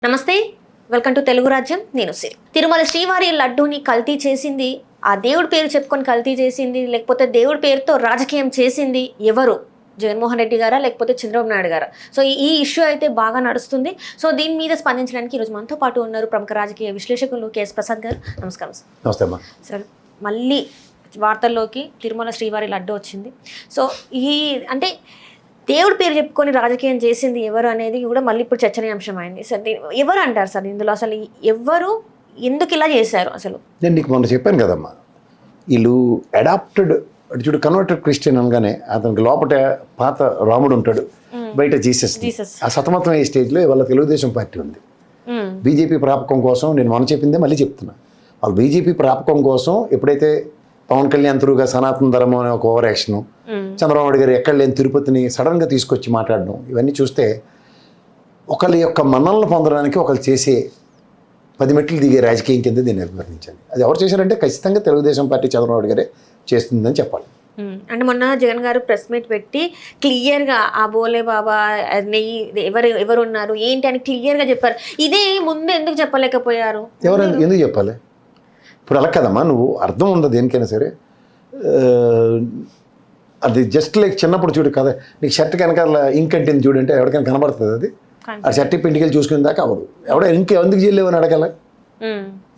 నమస్తే, welcome to Telugu రాజ్యం. నేను సిరి. తిరుమల శ్రీవారి లడ్డూని కల్తీ చేసింది, ఆ దేవుడి పేరు చెప్పుకొని కల్తీ చేసింది, లేకపోతే దేవుడి పేరుతో రాజకీయం చేసింది ఎవరు? జగన్మోహన్ రెడ్డి గారా, లేకపోతే చంద్రబాబు నాయుడు గారా? సో ఈ ఇష్యూ అయితే బాగా నడుస్తుంది. సో దీని మీద స్పందించడానికి ఈరోజు మనతో పాటు ఉన్నారు ప్రముఖ రాజకీయ విశ్లేషకులు కేఎస్ ప్రసాద్ గారు. నమస్కారం సార్. నమస్తే అమ్మా. సార్, మళ్ళీ వార్తల్లోకి తిరుమల శ్రీవారి లడ్డు వచ్చింది. సో ఈ అంటే దేవుడి పేరు చెప్పుకొని రాజకీయం చేసింది ఎవరు అనేది కూడా మళ్ళీ ఇప్పుడు చర్చనీయాంశం అయింది. సార్, ఎవరు అంటారు సార్ ఇందులో? అసలు ఎవరు, ఎందుకు ఇలా చేశారు? అసలు నేను నీకు మొన్న చెప్పాను కదమ్మా, వీళ్ళు అడాప్టెడ్ చూడు, కన్వర్టెడ్ క్రిస్టియన్ అనగానే అతనికి లోపల పాత రాముడు ఉంటాడు, బయట జీసస్. ఆ సతమతం అయ్యే స్టేజ్లో వాళ్ళ తెలుగుదేశం పార్టీ ఉంది. బీజేపీ ప్రాపకం కోసం నేను మొన్న చెప్పిందే మళ్ళీ చెప్తున్నా. వాళ్ళు బీజేపీ ప్రాపకం కోసం ఎప్పుడైతే పవన్ కళ్యాణ్ త్రూగా సనాతన ధర్మం అనే ఒక ఓవర్ యాక్షను, చంద్రబాబు నాయుడు గారు ఎక్కడ లేని తిరుపతిని సడన్గా తీసుకొచ్చి మాట్లాడడం, ఇవన్నీ చూస్తే ఒకరి యొక్క మన్నలను పొందడానికి ఒకరు చేసే 10 మెట్లు దిగే రాజకీయం కింద దీన్ని నిర్వర్తించాలి. అది ఎవరు చేశారంటే ఖచ్చితంగా తెలుగుదేశం పార్టీ చంద్రబాబు గారే చేస్తుందని చెప్పాలి. అంటే మొన్న జగన్ గారు ప్రెస్ మీట్ పెట్టి క్లియర్గా ఆ బోలే బాబా నెయ్యి ఎవరు ఉన్నారు ఏంటి అని క్లియర్గా చెప్పారు. ఇదే ముందు ఎందుకు చెప్పలేకపోయారు? ఎందుకు చెప్పాలి? ఇప్పుడు అలా కదమ్మా, నువ్వు అర్థం ఉండదు దేనికైనా సరే. అది జస్ట్ లైక్ చిన్నప్పుడు చూడు కదా, నీకు షర్ట్ వెనకాల ఇంక్ అంటింది చూడంటే ఎవరికైనా కనబడుతుంది. అది ఆ షర్ట్ పింటికెళ్ళి చూసుకునే దాకా అవ్వదు. ఇంక ఎందుకు చెల్లేవని అడగాల?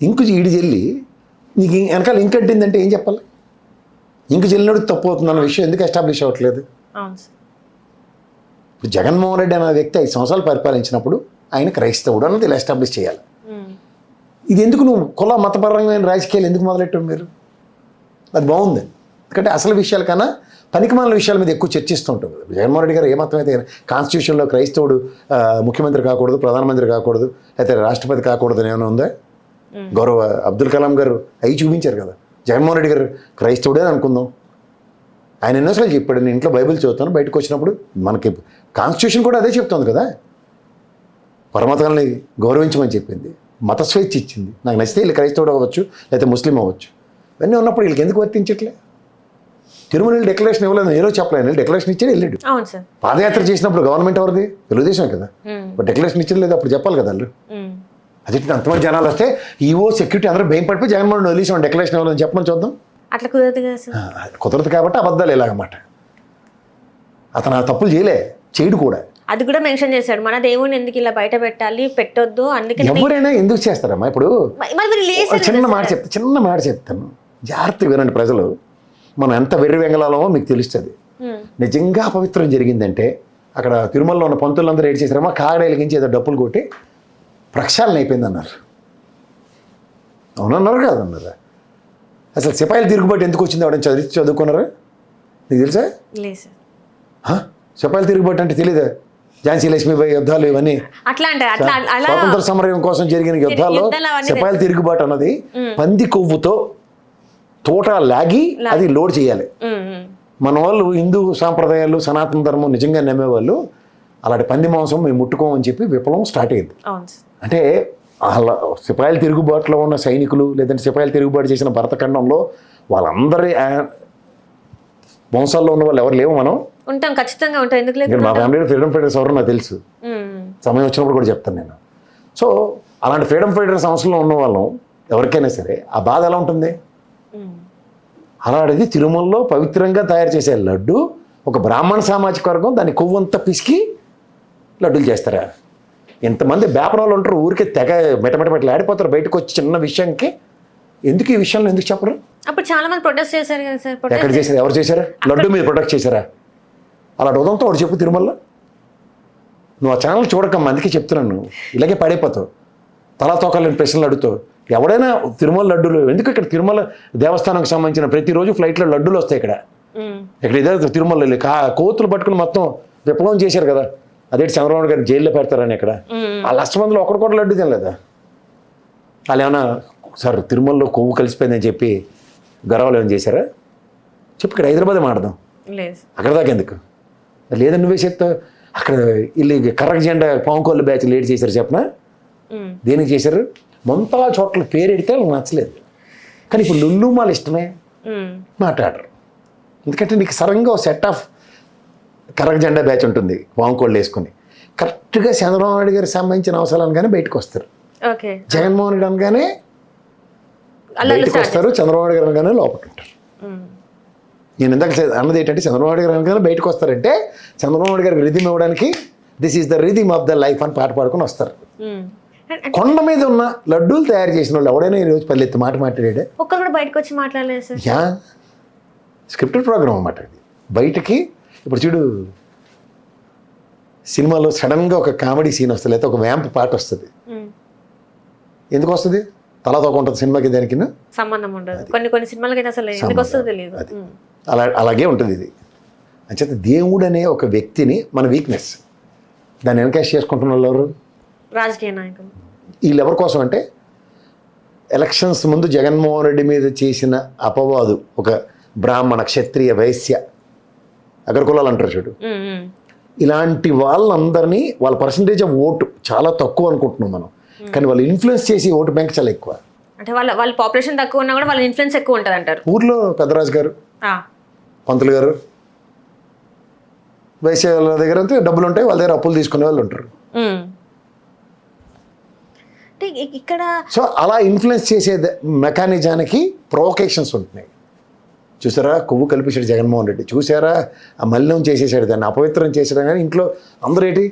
ఇంకు ఈడి చెల్లి నీకు వెనకాల ఇంక్ అంటిందంటే ఏం చెప్పాలి? ఇంకు చెల్లినోడు తప్పు అవుతుందన్న విషయం ఎందుకు ఎస్టాబ్లిష్ అవ్వట్లేదు? ఇప్పుడు జగన్మోహన్ రెడ్డి అనే వ్యక్తి 5 సంవత్సరాలు పరిపాలించినప్పుడు ఆయన క్రైస్తవుడు అన్నది ఇలా ఎస్టాబ్లిష్ చేయాలి. ఇది ఎందుకు నువ్వు కుల మతపరమైన రాజకీయాలు ఎందుకు మొదలెట్టావు మీరు? అది బాగుంది, ఎందుకంటే అసలు విషయాల కన్నా పనికిమాలిన విషయాల మీద ఎక్కువ చర్చిస్తుంటాం. జగన్మోహన్ రెడ్డి గారు ఏ మతం అయితే కాన్స్టిట్యూషన్లో క్రైస్తవుడు ముఖ్యమంత్రి కాకూడదు, ప్రధానమంత్రి కాకూడదు, అయితే రాష్ట్రపతి కాకూడదు అని ఏమైనా ఉందా? గౌరవ అబ్దుల్ కలాం గారు అవి చూపించారు కదా. జగన్మోహన్ రెడ్డి గారు క్రైస్తవుడే అని అనుకుందాం. ఆయన ఎన్నోసార్లు చెప్పాడు, నేను ఇంట్లో బైబిల్ చదువుతాను, బయటకు వచ్చినప్పుడు మనకి కాన్స్టిట్యూషన్ కూడా అదే చెప్తుంది కదా, పరమతాలని గౌరవించమని చెప్పింది, మత స్వేచ్ఛ ఇచ్చింది. నాకు నచ్చితే వీళ్ళు క్రైస్తవుడు అవ్వచ్చు, లేకపోతే ముస్లిం అవ్వచ్చు. ఇవన్నీ ఉన్నప్పుడు వీళ్ళకి ఎందుకు వర్తించట్లే? తిరుమల డిక్లరేషన్ ఇవ్వలేదు, నేను చెప్పలేను. డిక్లరేషన్ ఇచ్చాడు, వెళ్ళాడు. పాదయాత్ర చేసినప్పుడు గవర్నమెంట్ ఎవరిది? తెలుగుదేశం కదా. డిక్లరేషన్ ఇచ్చేది లేదు, అప్పుడు చెప్పాలి కదా వాళ్ళు. అది అంతమంది జనాలు వస్తే ఈవో సెక్యూరిటీ అందరూ భయం పడిపోయి జగన్మోహన్ వదిలేసాం డిక్లరేషన్ ఇవ్వాలని చెప్పమని చూద్దాం. అట్లా కుదరదు కదా సార్. కుదరదు కాబట్టి అబద్ధాలు ఇలాగన్నమాట. అతను ఆ తప్పులు చేయడు కూడా. అది కూడా మెన్షన్ చేశాడు, మన దేవుని ఎందుకు ఇలా బయట పెట్టాలి, పెట్టొద్దు. అందుకని ఎవరైనా ఎందుకు చేస్తారమ్మా? ఇప్పుడు చిన్న మాట చెప్తాను, జాగ్రత్తగా వినండి ప్రజలు. మనం ఎంత వెర్రి వెంగళాలమో మీకు తెలుస్తుంది. నిజంగా అపవిత్రం జరిగిందంటే అక్కడ తిరుమలలో ఉన్న పంతులందరూ ఏడు చేశారమ్మా, కాగడేలకించి ఏదో డప్పులు కొట్టి ప్రక్షాళన అయిపోయింది అన్నారు. అవునన్నారు కాదన్నారా? అసలు సిపాయిలు తిరుగుబాటు ఎందుకు వచ్చింది? ఎవరైనా చదువుకున్నారా? నీకు తెలుసా? సిపాయిలు తిరుగుబాటు అంటే తెలీదా? ఝాన్సీ లక్ష్మీబాయి యుద్ధాలు, ఇవన్నీ స్వాతంత్ర సమరం కోసం జరిగిన యుద్ధాల్లో సిపాయిలు తిరుగుబాటు అన్నది పంది కొవ్వుతో తోట లాగి అది లోడ్ చేయాలి. మన వాళ్ళు హిందూ సాంప్రదాయాలు, సనాతన ధర్మం నిజంగా నమ్మేవాళ్ళు అలాంటి పంది మాంసం మేము ముట్టుకోమని చెప్పి విప్లవం స్టార్ట్ అయ్యింది. అంటే అలా సిపాయిల తిరుగుబాటులో ఉన్న సైనికులు, లేదంటే సిపాయిల తిరుగుబాటు చేసిన భరతఖండంలో వాళ్ళందరి వంశాల్లో ఉన్న వాళ్ళు ఎవరు లేవు. మనం ఉంటాం, ఖచ్చితంగా ఉంటాం. ఎందుకు లేదు? మా ఫ్యామిలీలో ఫ్రీడమ్ ఫైటర్స్ ఎవరో నాకు తెలుసు, సమయం వచ్చినప్పుడు కూడా చెప్తాను నేను. సో అలాంటి ఫ్రీడమ్ ఫైటర్స్ సంవత్సరంలో ఉన్న వాళ్ళం ఎవరికైనా సరే ఆ బాధ ఎలా ఉంటుంది? అలాంటిది తిరుమలలో పవిత్రంగా తయారు చేసే లడ్డు ఒక బ్రాహ్మణ సామాజిక వర్గం దాన్ని కొవ్వంతా పిసికి లడ్డూలు చేస్తారా? ఎంతమంది బేపరాలు ఉంటారు, ఊరికే తెగ మెటమెటలు ఆడిపోతారు బయటకు వచ్చి చిన్న విషయానికి. ఎందుకు ఈ విషయంలో ఎందుకు చెప్పరు? అప్పుడు చాలా మంది ప్రొటెస్ట్ చేశారు కదా సార్. ఎక్కడ చేశారు? ఎవరు చేశారా? లడ్డు మీద ప్రొటెక్ట్ చేశారా? అలాంటి ఉదంతో ఒకటి చెప్పు తిరుమలలో. నువ్వు ఆ ఛానల్ చూడకమ్మా, అందుకే చెప్తున్నాను. ఇలాగే పడైపోతావు, తలా తోకాలని ప్రశ్నలు అడుగుతావు. ఎవడైనా తిరుమల లడ్డూలు ఎందుకు? ఇక్కడ తిరుమల దేవస్థానానికి సంబంధించిన ప్రతిరోజు ఫ్లైట్లో లడ్డూలు వస్తాయి. ఇక్కడ ఇదే తిరుమల కోతులు పట్టుకుని మొత్తం విప్లవం చేశారు కదా. అదే చంద్రబాబు గారు జైల్లో పెడతారని ఇక్కడ ఆ లక్ష మందిలో ఒకటి కూడా లడ్డు తినలేదా? వాళ్ళు ఏమన్నా సార్ తిరుమలలో కొవ్వు కలిసిపోయిందని చెప్పి గర్వాలు ఏమైనా చేశారా? చెప్పి ఇక్కడ హైదరాబాదే మాడదాం, అక్కడ దాకా ఎందుకు? లేదని నువ్వే చెప్తావు. అక్కడ వీళ్ళు కర్రక జెండా పాంకోళ్ళ బ్యాచ్ లేట్ చేశారు చెప్పనా? దేనికి చేశారు? మొంతగా చోట్ల పేరు ఎడితే వాళ్ళకి నచ్చలేదు. కానీ ఇప్పుడు లుల్లుమాల ఇష్టమే మాట్లాడరు. ఎందుకంటే నీకు సరంగా సెట్ ఆఫ్ కర్రక జెండా బ్యాచ్ ఉంటుంది, వాంకోళ్ళు వేసుకుని. కరెక్ట్గా చంద్రబాబు నాయుడు గారికి సంబంధించిన అవసరాలు అనగానే బయటకు వస్తారు. ఓకే, జగన్మోహన్ రెడ్డి అనగానే బయటకు వస్తారు, చంద్రబాబు నాయుడు గారు అనగానే లోపల ఉంటారు. నేను ఇందాక అన్నది ఏంటంటే చంద్రబాబు నాయుడు గారు అనగానే బయటకు వస్తారంటే చంద్రబాబు నాయుడు గారికి రిథమ్ ఇవ్వడానికి this is the rhythm of the life అని పాట పాడుకొని వస్తారు. కొండ మీద ఉన్న లడ్డూలు తయారు చేసిన వాళ్ళు ఎవడైనా ఈరోజు పల్లెత్తి మాట మాట్లాడాడే? ఒక్కరు కూడా బయటకు వచ్చి మాట్లాడలేదు సార్. యా, స్క్రిప్టెడ్ ప్రోగ్రామ్ అన్నమాట అది. బయటకి ఇప్పుడు చూడు, సినిమాలో సడన్గా ఒక కామెడీ సీన్ వస్తుంది, లేకపోతే ఒక వ్యాంప్ పాట వస్తుంది. ఎందుకు వస్తుంది? తలతోక ఉంటుంది సినిమాకి, దానికి సంబంధం ఉండదు. కొన్ని సినిమాలకి అసలు ఎందుకు వస్తుందో తెలియదు. అలాగే ఉంటుంది ఇది. అంచేత దేవుడు అనే ఒక వ్యక్తిని మన వీక్నెస్ దాన్ని ఎన్కాష్ చేసుకుంటున్న వాళ్ళు ఎవరు? రాజకీయ నాయకులు. వీళ్ళు ఎవరి కోసం అంటే ఎలక్షన్స్ ముందు జగన్మోహన్ రెడ్డి మీద చేసిన అపవాదు, ఒక బ్రాహ్మణ, క్షత్రియ, వైశ్య, అగ్రకులాలు అంటారు చూడు, ఇలాంటి వాళ్ళందరినీ వాళ్ళ పర్సంటేజ్ ఆఫ్ ఓటు చాలా తక్కువ అనుకుంటున్నాం మనం, కానీ వాళ్ళు ఇన్ఫ్లుయెన్స్ చేసి ఓటు బ్యాంక్ చాలా ఎక్కువ. అంటే వాళ్ళ పాపులేషన్ తక్కువ ఉన్నా కూడా వాళ్ళ ఇన్ఫ్లుయెన్స్ ఎక్కువ ఉంటుంది అంటారు. ఊర్లో పెద్దరాజు గారు, పంతులు గారు, వైశ్య దగ్గర అంతే డబ్బులు ఉంటాయి, వాళ్ళ దగ్గర అప్పులు తీసుకునే వాళ్ళు ఉంటారు. ఇక్కడ సో అలా ఇన్ఫ్లుయెన్స్ చేసే మెకానిజానికి ప్రొవొకేషన్స్ ఉంటున్నాయి. చూసారా, కొవ్వు కలిపేశాడు జగన్మోహన్ రెడ్డి, చూసారా ఆ మలినం చేసేసాడు, దాన్ని అపవిత్రం చేసాడు. కానీ ఇంట్లో అందరూ ఏంటి,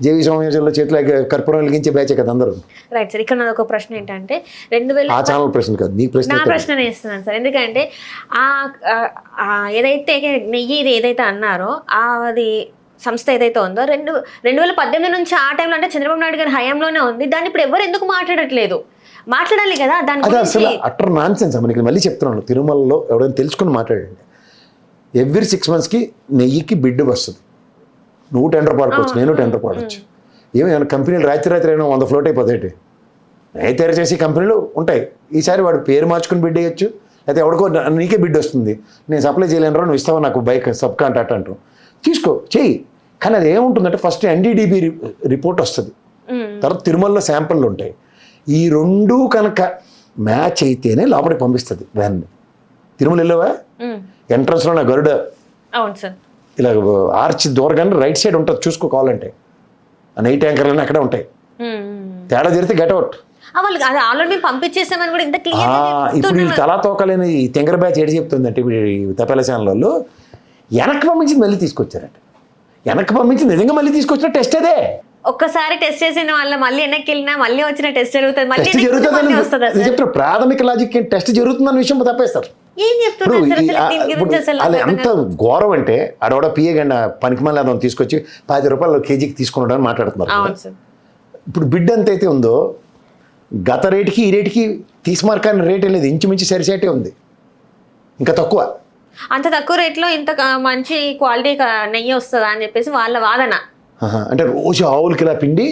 జేవీ సమావేశంలో చేతిలో కర్పూరం వెలిగించే బ్యాచే కదా అందరూ. రైట్ సార్, ఇక్కడ నాది ఒక ప్రశ్న ఏంటంటే 2000 ఆ ఛానల్ ప్రశ్న కాదు, నీ ప్రశ్న. నా ప్రశ్న వేస్తున్నాను సార్. ఎందుకంటే ఏదైతే నెయ్యి ఏదైతే అన్నారో అది సంస్థ ఏదైతే ఉందో 2018 నుంచి ఆ టైంలో, అంటే చంద్రబాబు నాయుడు గారి హయాంలోనే ఉంది. దాన్ని ఇప్పుడు ఎవరు ఎందుకు మాట్లాడట్లేదు? మాట్లాడాలి కదా దాని గురించి. అసలు అట్టర్ నాన్ సెన్స్ అమ్మ. మళ్ళీ చెప్తున్నాను, తిరుమలలో ఎవరైనా తెలుసుకుని మాట్లాడండి. ఎవ్రీ 6 monthsకి నెయ్యికి బిడ్డు వస్తుంది. నువ్వు టెండర్ పాడుకోవచ్చు, నేను టెండర్ పాడవచ్చు. ఏమైనా కంపెనీలు రాత్రి అయినా 100 ఫ్లోట్ అయిపోతాయి. నెయ్యి తయారు చేసే కంపెనీలు ఉంటాయి. ఈసారి వాడు పేరు మార్చుకుని బిడ్ వేయచ్చు, అయితే ఎవరికో నీకే బిడ్ వస్తుంది, నేను సప్లై చేయలేను రా, నువ్వు ఇస్తావా నాకు బైక్ సబ్ కాంట్రాక్ట్ అంటావు, తీసుకో చెయ్యి. కానీ అది ఏముంటుందంటే ఫస్ట్ NDDB రిపోర్ట్ వస్తుంది, తర్వాత తిరుమలలో శాంపుల్లు ఉంటాయి. ఈ రెండు కనుక మ్యాచ్ అయితేనే లోపలికి పంపిస్తుంది వ్యాన్. తిరుమల వెళ్ళవా, ఎంట్రన్స్లో నా గరుడ ఇలా ఆర్చ్ దూరగానే రైట్ సైడ్ ఉంటుంది, చూసుకోవాలంటే ఆ నెయ్యి ట్యాంకర్లన్నీ అక్కడే ఉంటాయి. తేడా జరిగితే గెట్అవుట్. ఇప్పుడు వీళ్ళు తలా తోకలేని ఈ తెంగర బ్యాచ్ ఏడు చెప్తుంది అంటే, ఇప్పుడు తపేల ఛానల్లో వెనక్కి పంపించి మళ్ళీ తీసుకొచ్చారంట. వెనక్కి పంపించి నిజంగా మళ్ళీ తీసుకొచ్చిన టెస్ట్ అదే. ఒక్కసారి టెస్ట్ చేసిన వాళ్ళ మళ్ళీ వెనక్కి వెళ్ళినా మళ్ళీ వచ్చిన టెస్ట్ జరుగుతుంది. చెప్తారు ప్రాథమిక లాజిక్ టెస్ట్ జరుగుతుందన్న విషయం తప్పేస్తారు. అది అంత ఘోరం అంటే ఆడవాడ పియ్యగండ పనికి మళ్ళీ అదొని తీసుకొచ్చి 10 రూపాయలు కేజీకి తీసుకున్నాడు అని మాట్లాడుతున్నారు. ఇప్పుడు బిడ్ ఎంత అయితే ఉందో గత రేటుకి ఈ రేటుకి తీసుమార్కాని రేట్ అనేది ఇంచుమించు సరిసేటే ఉంది, ఇంకా తక్కువ. అంత తక్కువ రేట్లో ఇంత మంచి క్వాలిటీ నెయ్యి వస్తుందా అని చెప్పేసి వాళ్ళ వాదన. అంటే రోజు ఆవులకి ఇలా పిండి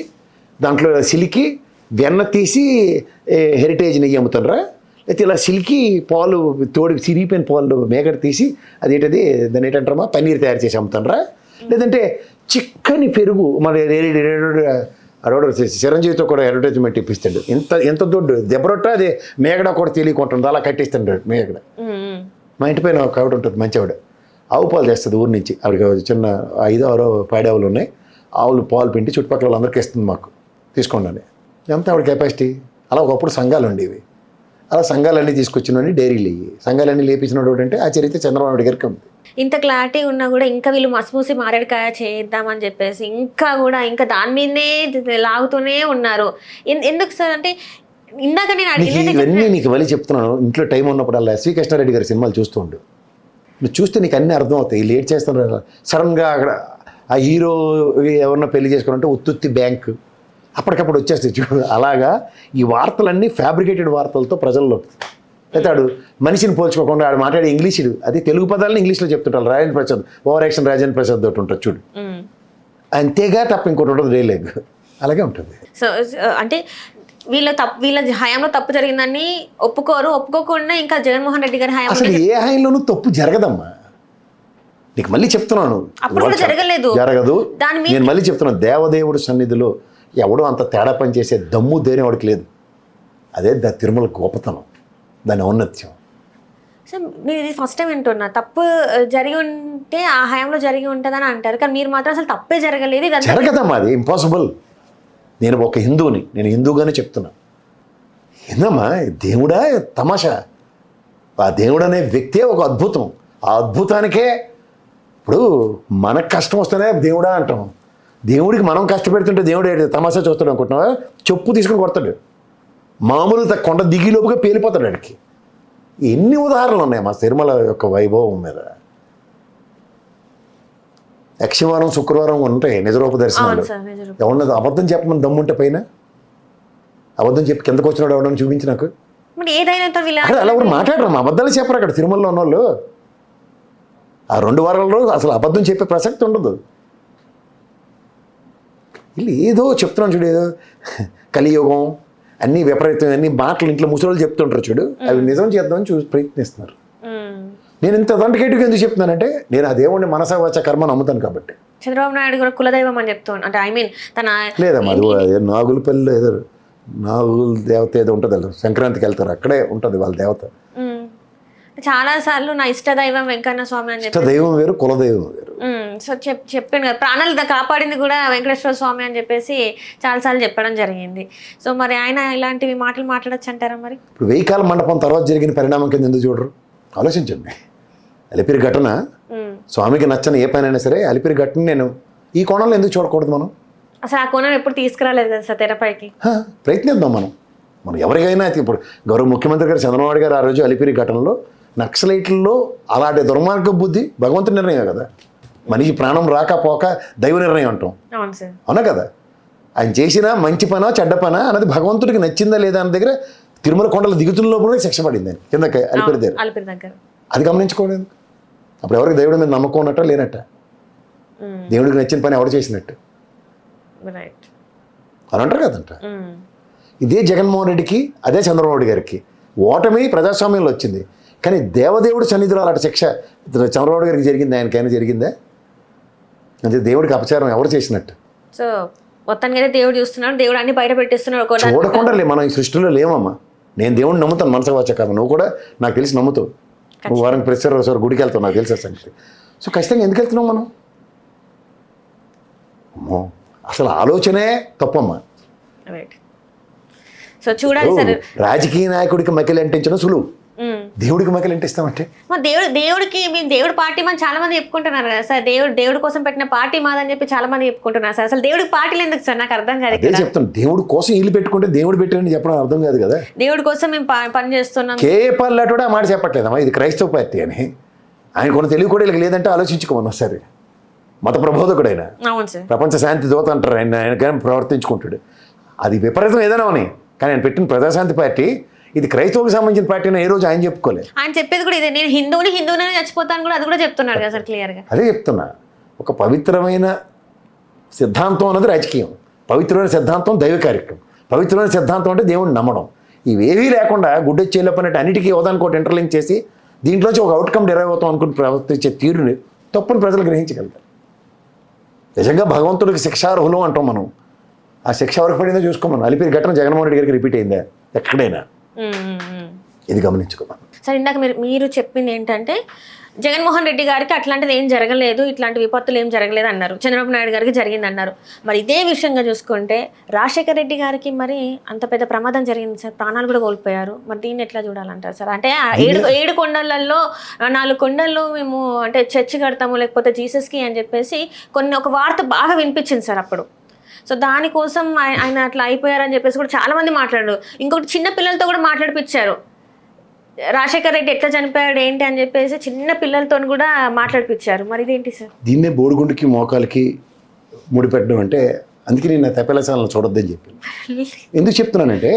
దాంట్లో సిలికి వెన్న తీసి హెరిటేజ్ నెయ్యి అమ్ముతారా, అయితే ఇలా సిల్కి పాలు తోడి సిరిగిపోయిన పాలు మేగడ తీసి అదేంటది దాన్ని ఏంటంటారమ్మా పన్నీర్ తయారు చేసి అమ్ముతారా, లేదంటే చిక్కని పెరుగు మన అడవడ చిరంజీవితో కూడా అడ్వర్టైజ్మెంట్ ఇప్పిస్తాడు. ఎంత దొడ్డు దెబ్బరొట్ట అది మేగడ కూడా తెలియకుంటుంది, అలా కట్టిస్తాడు మేగడ. మా ఇంటి పైన ఒక ఆవిడ ఉంటుంది, మంచి ఆవిడ, ఆవు పాలు చేస్తుంది ఊరి నుంచి. ఆవిడకి చిన్న 5-6 పాడి ఆవులు ఉన్నాయి. ఆవులు పాలు పిండి చుట్టుపక్కల వాళ్ళందరికీ ఇస్తుంది, మాకు తీసుకోండి. ఎంత ఆవిడ కెపాసిటీ. అలా ఒకప్పుడు సంఘాలు ఉండేవి, అలా సంఘాలన్నీ తీసుకొచ్చినవి డైరీలు ఇవి. సంఘాలన్నీ లేపించినోడు అంటే ఆ చరిత్ర చంద్రబాబు నాయుడు గారికి ఉంది. ఇంత క్లారిటీ ఉన్నా కూడా ఇంకా వీళ్ళు మసిమూసి మారేడుకాయ చేద్దామని చెప్పేసి ఇంకా దాని మీదనే లాగుతూనే ఉన్నారు. ఎందుకు సార్ అంటే ఇందాక నేను ఇవన్నీ నీకు మళ్ళీ చెప్తున్నాను. ఇంట్లో టైం ఉన్నప్పుడు అలా ఎస్వి కృష్ణారెడ్డి గారి సినిమాలు చూస్తూ ఉండు, నువ్వు చూస్తే నీకు అన్నీ అర్థం అవుతాయి. లేట్ చేస్తున్నారు సడన్గా అక్కడ ఆ హీరో ఎవరన్నా పెళ్లి చేసుకున్నారంటే ఉత్తుత్తి బ్యాంక్ అప్పటికప్పుడు వచ్చేస్తాయి చూడు. అలాగా ఈ వార్తలన్నీ ఫ్యాబ్రికేటెడ్ వార్తలతో ప్రజల్లోకి. అయితే ఆడు మనిషిని పోల్చుకోకుండా ఆడు మాట్లాడే ఇంగ్లీషుడు అది తెలుగు పదాలను ఇంగ్లీష్లో చెప్తుంటారు. రాజేంద్ర ప్రసాద్ ఓవర్ యాక్షన్ రాజేంద్ర ప్రసాద్ తోటి ఉంటుంది చూడు, అంతేగా తప్ప ఇంకోటి ఉంటుంది రేలేగ్. అలాగే ఉంటుంది. సో అంటే వీళ్ళ హయాంలో తప్పు జరిగిందని ఒప్పుకోకుండా ఇంకా జగన్మోహన్ రెడ్డి గారి హయాం అసలు ఏ హయాంలోనూ తప్పు జరగదమ్మా. నీకు మళ్ళీ చెప్తున్నాను, జరగదు. నేను మళ్ళీ చెప్తున్నాను, దేవదేవుడు సన్నిధిలో ఎవడో అంత తేడా పని చేసే దమ్ము ధైర్యం వాడికి లేదు. అదే తిరుమల గొప్పతనం, దాని ఔన్నత్యం. సో నేను ఇది ఫస్ట్ టైం వింటున్నా. తప్పు జరిగి ఉంటే ఆ హయాంలో జరిగి ఉంటుందని అంటారు, కానీ మీరు మాత్రం అసలు తప్పే జరగలేదు ఇదంతా. జరగదమ్మా, అది ఇంపాసిబుల్. నేను ఒక హిందువుని, నేను హిందూగానే చెప్తున్నా. ఏందమ్మా దేవుడా తమాషా? ఆ దేవుడు అనే వ్యక్తే ఒక అద్భుతం. ఆ అద్భుతానికే ఇప్పుడు మనకు కష్టం వస్తేనే దేవుడా అంటాం. దేవుడికి మనం కష్టపెడుతుంటే దేవుడు తమాషా చూస్తాడు అనుకుంటున్నావా? చెప్పు తీసుకుని కొడతాడు. మామూలు కొండ దిగిలోపుగా పేలిపోతాడు వాడికి. ఎన్ని ఉదాహరణలు ఉన్నాయి మా తిరుమల యొక్క వైభవం మీద. యక్షవారం శుక్రవారం ఉంటాయి నిజరూప దర్శనాలు. ఎవరన్నా అబద్ధం చెప్పమని దమ్ముంటే పైన అబద్ధం చెప్పి కిందకు వచ్చినాడు ఎవడని చూపించి నాకు. అక్కడ అలా కూడా మాట్లాడరు, అబద్ధాలు చెప్పరు అక్కడ తిరుమలలో ఉన్నోళ్ళు. ఆ 2 వారాల రోజు అసలు అబద్ధం చెప్పే ప్రసక్తి ఉండదు. వీళ్ళు ఏదో చెప్తున్నాను చూడు, ఏదో కలియుగం అన్ని విపరీతం అన్ని మాటలు ఇంట్లో ముసలోళ్ళు చెప్తుంటారు చూడు, అవి నిజం చేద్దామని ప్రయత్నిస్తున్నారు. నేను ఇంత దండకేటుగా ఎందుకు చెప్తున్నానంటే నేను ఆ దేవుడిని మనసా వాచ కర్మ నమ్ముతాను కాబట్టి. చంద్రబాబు నాయుడు కూడా కులదైవం అని చెప్తాను, అంటే ఐ మీన్ తన లేదమ్మా అది నాగులపల్లి ఏదో నాగుల దేవత ఏదో ఉంటుంది, సంక్రాంతికి వెళ్తారు అక్కడే ఉంటుంది వాళ్ళ దేవత. చాలా సార్లు నా ఇష్ట దైవం వెంకన్న స్వామి అని చెప్పి. ఇష్ట దైవం వేరు, కులదైవం వేరు. సో చెప్పాను కదా, ప్రాణాలు కాపాడింది కూడా వెంకటేశ్వర స్వామి అని చెప్పేసి చాలాసార్లు చెప్పడం జరిగింది. సో మరి ఆయన ఇలాంటివి మాటలు మాట్లాడచ్చు అంటారా? మరి ఇప్పుడు 1000 కాల మండపం తర్వాత జరిగిన పరిణామం కింద ఎందుకు చూడరు? ఆలోచించండి. అలిపిరి ఘటన స్వామికి నచ్చని ఏ పని అయినా సరే అలిపిరి ఘటన నేను ఈ కోణంలో ఎందుకు చూడకూడదు? మనం అసలు ఆ కోణం ఎప్పుడు తీసుకురాలేదు కదా సార్ తెరపైకి. ప్రయత్నిద్దాం మనం ఎవరికైనా. ఇప్పుడు గౌరవ ముఖ్యమంత్రి గారు చంద్రబాబు గారు ఆ రోజు అలిపిరి ఘటనలో నక్సలైట్లలో అలాంటి దుర్మార్గ బుద్ధి భగవంతుడి నిర్ణయం కదా. మనిషి ప్రాణం రాక పోక దైవ నిర్ణయం అంటాం, అవునా కదా? ఆయన చేసిన మంచి పనా చెడ్డ పనా అన్నది భగవంతుడికి నచ్చిందా లేదా అన్న దగ్గర తిరుమల కొండల దిగుతున్న లోపల శిక్ష పడింది అని కింద అలిపిరి దగ్గర. అది గమనించుకోలేదు. అప్పుడు ఎవరికి దేవుడి మీద నమ్మకం ఉన్నట్ట లేనట్ట? దేవుడికి నచ్చిన పని ఎవరు చేసినట్టు అని అంటారు కదంట. ఇదే జగన్మోహన్ రెడ్డికి అదే చంద్రబాబు గారికి ఓటమి ప్రజాస్వామ్యంలో వచ్చింది, కానీ దేవదేవుడు సన్నిధిలో అలాంటి శిక్ష చంద్రబాబు గారికి జరిగింది, ఆయనకైనా జరిగిందా? అంటే దేవుడికి అపచారం ఎవరు చేసినట్టు? సో మొత్తానికి అయితే దేవుడు చూస్తున్నాడు, దేవుడు అన్ని బయట పెట్టేస్తున్నాడు. చూడకుండా మనం ఈ సృష్టిలో లేమమ్మా. నేను దేవుడిని నమ్ముతాను మనసు వాచకారం, నువ్వు కూడా నాకు తెలిసి నమ్ముతావు. నువ్వు వారానికి ప్రతిసారి గుడికి వెళ్తావు, నాకు తెలిసే సంగతి. సో ఖచ్చితంగా ఎందుకు వెళ్తున్నావు మనం? అమ్మో అసలు ఆలోచనే తప్పమ్మా. సో చూడాలి సార్, రాజకీయ నాయకుడికి మకిలి అంటించడం సులువు, దేవుడికి మకిలి అంటిస్తామంటే దేవుడికి మేము దేవుడి పార్టీ మనం చాలా మంది చెప్పుకుంటున్నారు కదా సార్. దేవుడి కోసం పెట్టిన పార్టీ మాదని చెప్పి చాలా మంది చెప్పుకుంటున్నారు సార్. అసలు దేవుడికి పార్టీలు ఎందుకు సార్? నాకు అర్థం కాదు. అదే చెప్తాను, దేవుడి కోసం ఇల్లు పెట్టుకుంటే దేవుడు పెట్టారని చెప్పడం అర్థం కాదు కదా. దేవుడి కోసం మేము పని చేస్తున్నాం. కేపల్లెటోడే ఆ మాట చెప్పట్లేదమ్మా, ఇది క్రైస్తవ పార్టీ అని. ఆయన కొన్ని తెలివి కూడా వీళ్ళకి లేదంటే ఆలోచించుకోమని ఒకసారి. మత ప్రబోధకుడైన, ప్రపంచ శాంతి దూత అంటారు ఆయన, ఆయనకైనా ప్రవర్తించుకుంటాడు. అది విపరీతం ఏదైనా అని, కానీ ఆయన పెట్టిన ప్రజాశాంతి పార్టీ ఇది క్రైస్తవులకు సంబంధించిన పార్టీ ఏ రోజు ఆయన చెప్పుకోలేదు. ఆయన చెప్పేది కూడా ఇదే, నేను హిందువుని చచ్చిపోతాను కూడా, అది కూడా చెప్తున్నాడు కదా సార్ క్లియర్గా. అదే చెప్తున్నా, ఒక పవిత్రమైన సిద్ధాంతం అన్నది రాజకీయం, పవిత్రమైన సిద్ధాంతం దైవ కార్యక్రమం, పవిత్రమైన సిద్ధాంతం అంటే దేవుడిని నమ్మడం. ఇవేవీ లేకుండా గుడ్డొచ్చేళ్ళపన్నట్టు అన్నిటికీ యోదానికి ఒకటి ఇంటర్లింక్ చేసి దీంట్లోంచి ఒక అవుట్కమ్ డిరైవ్ అవుతాం అనుకుని ప్రవర్తించే తీరుని తప్పుని ప్రజలు గ్రహించగలుగుతారు. నిజంగా భగవంతుడికి శిక్షార్హులం అంటాం మనం. ఆ శిక్ష వరకు పడిందో చూసుకోమను. అలిపిరి ఘటన జగన్మోహన్ రెడ్డి గారికి రిపీట్ అయిందా ఎక్కడైనా? ఇది గమనించుకోమను. సార్ ఇందాక మీరు చెప్పింది ఏంటంటే జగన్మోహన్ రెడ్డి గారికి అట్లాంటిది ఏం జరగలేదు, ఇట్లాంటి విపత్తులు ఏం జరగలేదు అన్నారు. చంద్రబాబు నాయుడు గారికి జరిగింది అన్నారు. మరి ఇదే విషయంగా చూసుకుంటే రాజశేఖర రెడ్డి గారికి మరి అంత పెద్ద ప్రమాదం జరిగింది సార్, ప్రాణాలు కూడా కోల్పోయారు. మరి దీన్ని ఎట్లా చూడాలంటారు సార్? అంటే 7 కొండలలో 4 కొండల్లో మేము అంటే చర్చి కడతాము లేకపోతే జీసస్కి అని చెప్పేసి ఒక వార్త బాగా వినిపించింది సార్ అప్పుడు. సో దానికోసం ఆయన అట్లా అయిపోయారని చెప్పేసి కూడా చాలా మంది మాట్లాడారు. ఇంకొకటి చిన్న పిల్లలతో కూడా మాట్లాడిపించారు, రాజశేఖర రెడ్డి ఎట్లా చనిపోయాడు ఏంటి అని చెప్పేసి చిన్న పిల్లలతో కూడా మాట్లాడిపించారు. మరి ఇదేంటి సార్? దీన్నే బోడిగుండుకి మోకాలకి ముడిపెట్టడం అంటే. అందుకే నేను తెప్పలసాలను చూడొద్దని చెప్పి ఎందుకు చెప్తున్నానంటే,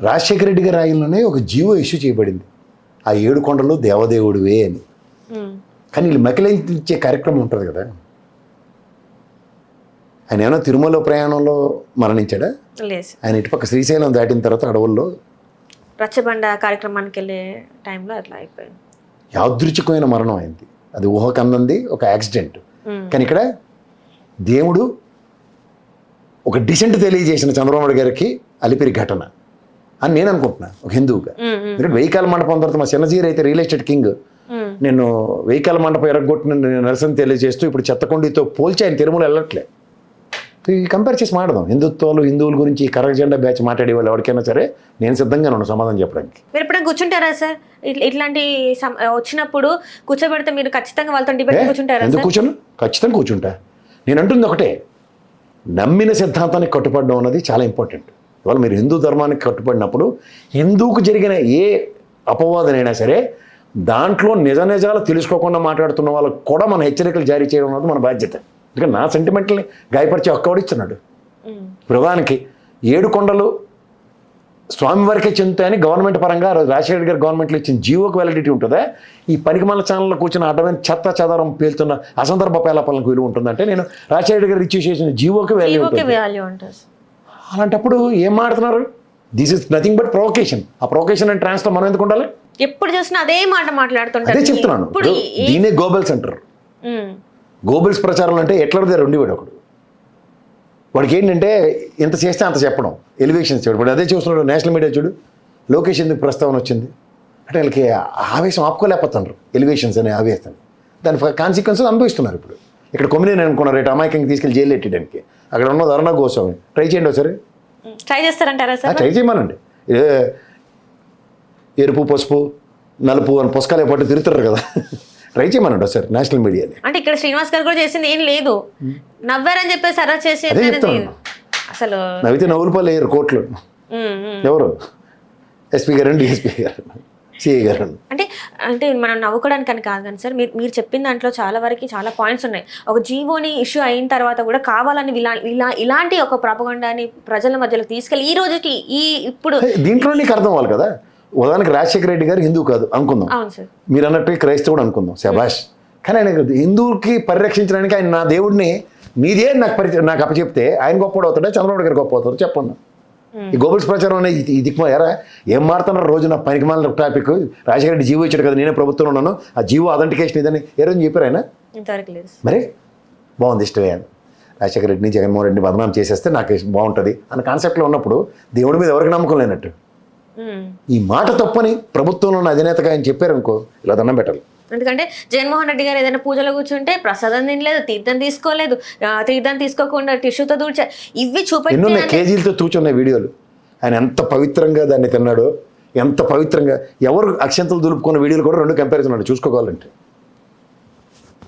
రాజశేఖర రెడ్డి గారి ఆయనలోనే ఒక జీవో ఇష్యూ చేయబడింది, ఆ 7 కొండలు దేవదేవుడివే అని. కానీ వీళ్ళు మకిలించే కార్యక్రమం ఉంటుంది కదా. ఆయన ఏమైనా తిరుమల ప్రయాణంలో మరణించాడా? ఆయన ఇటుపక్క శ్రీశైలం దాటిన తర్వాత అడవుల్లో రచ్చబండ కార్యక్రమానికి వెళ్ళే టైంలో అట్లా అయిపోయింది. యాదృచ్ఛికమైన మరణం అయింది, అది ఊహకందంది, ఒక యాక్సిడెంట్. కానీ ఇక్కడ దేవుడు ఒక డిసెంట్ తెలియజేసిన చంద్రబాబు గారికి అలిపిరి ఘటన. అని నేను అనుకుంటున్నా ఒక హిందువుగా. ఎందుకంటే వెయ్యికాల మండపం తర్వాత మా చిన్నజీరు అయితే రియల్ ఎస్టేట్ కింగ్, నేను వెయ్యికాల మండపం ఎరగొట్టిన నిరసన తెలియజేస్తూ ఇప్పుడు చెత్తకొండితో పోల్చి ఆయన తిరుమల వెళ్ళట్లే. కంపేర్ చేసి మాట్లాడదాం. హిందువుల గురించి కర్ర జెండా బ్యాచ్ మాట్లాడే వాళ్ళు ఎవరికైనా సరే నేను సిద్ధంగా ఉన్నాను సమాధానం చెప్పడానికి. మీరు ఎప్పుడైనా కూర్చుంటారా సార్? ఇట్లాంటి వచ్చినప్పుడు కూర్చోబెడితే మీరు ఖచ్చితంగా వాళ్ళతో డిబేట్ కూర్చుంటారా? ఎందుకు కూర్చోను? ఖచ్చితంగా కూర్చుంటా. నేను అంటుంది ఒకటే, నమ్మిన సిద్ధాంతానికి కట్టుబడడం అన్నది చాలా ఇంపార్టెంట్. ఇవాళ మీరు హిందూ ధర్మానికి కట్టుబడినప్పుడు హిందూకు జరిగిన ఏ అపవాదనైనా సరే దాంట్లో నిజాలు తెలుసుకోకుండా మాట్లాడుతున్న వాళ్ళకు కూడా మన హెచ్చరికలు జారీ చేయడం అన్నది మన బాధ్యత. ఎందుకంటే నా సెంటిమెంట్ని గాయపరిచే ఒక్కవాడు ఇస్తున్నాడు. ప్రధానికి 7 కొండలు స్వామివారికే చెందుతాయని గవర్నమెంట్ పరంగా రాజశేఖర్ గారి గవర్నమెంట్లో ఇచ్చిన జీవోకి వ్యాలిడిటీ ఉంటుందా? ఈ పనికిమాల ఛానల్లో కూర్చొని అడ్డమైన చెత్త చెదారం పేలుతున్న అసందర్భ పేలాపాలకు విలువ ఉంటుందంటే నేను రాజశేఖర్ గారు ఇచ్చి చేసిన జీవోకి వాల్యూ ఉంటుంది. అలాంటప్పుడు ఏం మాడుతున్నారు? This is nothing but provocation. ఆ ప్రొవొకేషన్ అండ్ ట్రాన్స్లో మనం ఎందుకు ఉండాలి? ఎప్పుడు చూసినా అదే మాట మాట్లాడుతుంటారు. అదే చెప్తున్నాను. దీనే గోబెల్స్ అంటారు. గోబెల్స్ ప్రచారం అంటే ఎట్లర్ దగ్గర ఉండేవాడు ఒకడు. వాడికి ఏంటంటే ఎంత చేస్తే అంత చెప్పడం, ఎలివేషన్స్ చూడు. అదే చూస్తున్నాడు నేషనల్ మీడియా చూడు, లోకేష్ ఎందుకు ప్రస్తావన వచ్చింది అంటే వాళ్ళకి ఆవేశం ఆపుకోలేకపోతున్నారు. ఎలివేషన్స్ అనే ఆవేశం, దాని కాన్సిక్వెన్సెస్ అనుభవిస్తున్నారు. ఇప్పుడు ఇక్కడ కొమ్మినేని అనుకున్నారు రేటు అమాయకంగా తీసుకెళ్ళి జైలు పెట్టడానికి. అక్కడ ఉన్నది అరుణ గోస్వామి. ట్రై చేయండి ఒకసారి. Try చేస్తారంటారా sir? ట్రై చేయమనండి. ఎరుపు పసుపు నలుపు అని పుస్తకాలు పట్టు తిరుగుతారు కదా, ట్రై చేయమనండి ఒకసారి నేషనల్ మీడియాని. అంటే ఇక్కడ శ్రీనివాస్ గారు కూడా చేసింది ఏం లేదు, నవ్వారని చెప్పేసి అరెస్ట్ చేసి అసలు నవ్వితే నవ్వులు పాలు వేయరు కోర్టులో. ఎవరు? ఎస్పీ గారు, డిఎస్పీ గారు, సిఐ గారు. అంటే మనం నవ్వుకోవడానికి అని కాదు కానీ సార్, మీరు చెప్పిన దాంట్లో చాలా వరకు చాలా పాయింట్స్ ఉన్నాయి. ఒక జీవోని ఇష్యూ అయిన తర్వాత కూడా కావాలని ఇలాంటి ఒక ప్రాపగండాని ప్రజల మధ్యలో తీసుకెళ్ళి ఈ రోజుకి ఇప్పుడు దీంట్లో నీకు అర్థం అవ్వాలి కదా. ఉదాహరణకి రాజశేఖర రెడ్డి గారు హిందూ కాదు అనుకుందాం, మీరు అన్నట్టు క్రైస్తవుడు అనుకుందాం, శభాష్. కానీ ఆయన హిందువుకి పరిరక్షించడానికి ఆయన నా దేవుడిని మీదే నాకు అప్పచెప్తే ఆయన గొప్పవాడు అవుతాడా, చంద్రబాబు గారు గొప్ప అవుతారు చెప్పండి. ఈ గోబల్స్ ప్రచారం అనేది దిక్కు ఎరా ఏం మారుతున్నారు రోజు నా పనికిమాలిన టాపిక్. రాజశేఖర రెడ్డి జీవో ఇచ్చాడు కదా, నేనే ప్రభుత్వంలో ఉన్నాను, ఆ జీవో అథెంటికేషన్ ఇదని ఏ రోజు చెప్పారు ఆయన? మరి బాగుంది, ఇష్టమే అని రాజశేఖర రెడ్డిని జగన్మోహన్ రెడ్డిని బదనాం చేసేస్తే నాకు బాగుంటుంది అన్న కాన్సెప్ట్లో ఉన్నప్పుడు దేవుడి మీద ఎవరికి నమ్మకం లేనట్టు. ఈ మాట తప్పని ప్రభుత్వంలో ఉన్న అధినేతగా ఆయన చెప్పారనుకో, ఇలా దండం పెట్టాలి. ఎందుకంటే జగన్మోహన్ రెడ్డి గారు ఏదైనా పూజలో కూర్చుంటే ప్రసాదం తినలేదు, తీర్థం తీసుకోలేదు, తీర్థం తీసుకోకుండా టిష్యూతో తూచా, ఇవి చూపెట్టి కేజీలతో తూచున్నాయి వీడియోలు. ఆయన ఎంత పవిత్రంగా దాన్ని తిన్నాడో, ఎంత పవిత్రంగా ఎవరు అక్షంతలు దులుపుకున్న వీడియోలు కూడా 2 కంపారిజన్ ఉన్నాడు చూసుకోవాలంటే.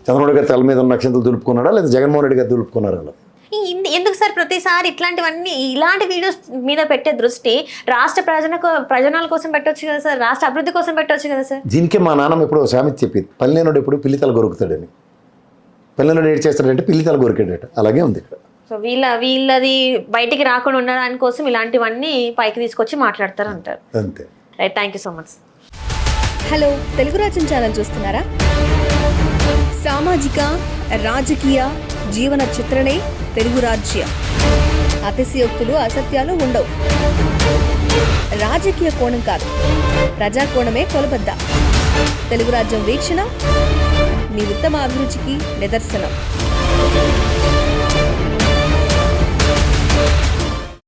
చంద్రబాబు గారి తల మీద ఉన్న అక్షంతలు దులుపుకున్నాడా లేదా జగన్మోహన్ రెడ్డి గారు దులుపుకున్నారా అన్నది. ఎందుకు సార్ ప్రతిసారి ఇలాంటి వీడియోస్ మీద పెట్టే దృష్టి రాష్ట్ర ప్రయోజనాల కోసం పెట్టొచ్చు కదా సార్, రాష్ట్ర అభివృద్ధి కోసం పెట్టొచ్చు కదా సార్. దీనికే మా నాన్నమ్మ ఎప్పుడు సామెత చెప్పింది, పల్లెనోడు ఎప్పుడు పిల్లితల కొరుకుతాడని. పల్లెనోడు ఏడు చేస్తాడంటే పిల్లితల కొరికాడట. అలాగే ఉంది ఇక్కడ. సో వీళ్ళది బయటికి రాకుండా ఉండడానికి కోసం ఇలాంటివన్నీ పైకి తీసుకొచ్చి మాట్లాడతారు అంటారు. అంతే. Right, thank you so much. Hello, Telugu రాజ్యం ఛానల్ చూస్తున్నారా? సామాజిక రాజకీయ జీవన చిత్రణే తెలుగు రాజ్యం. అతిశయోక్తులు అసత్యాలు ఉండవు. రాజకీయ కోణం కాదు, ప్రజా కోణమే కొలబద్ద. తెలుగు రాజ్యం వీక్షణ మీ ఉత్తమ అభిరుచికి నిదర్శనం.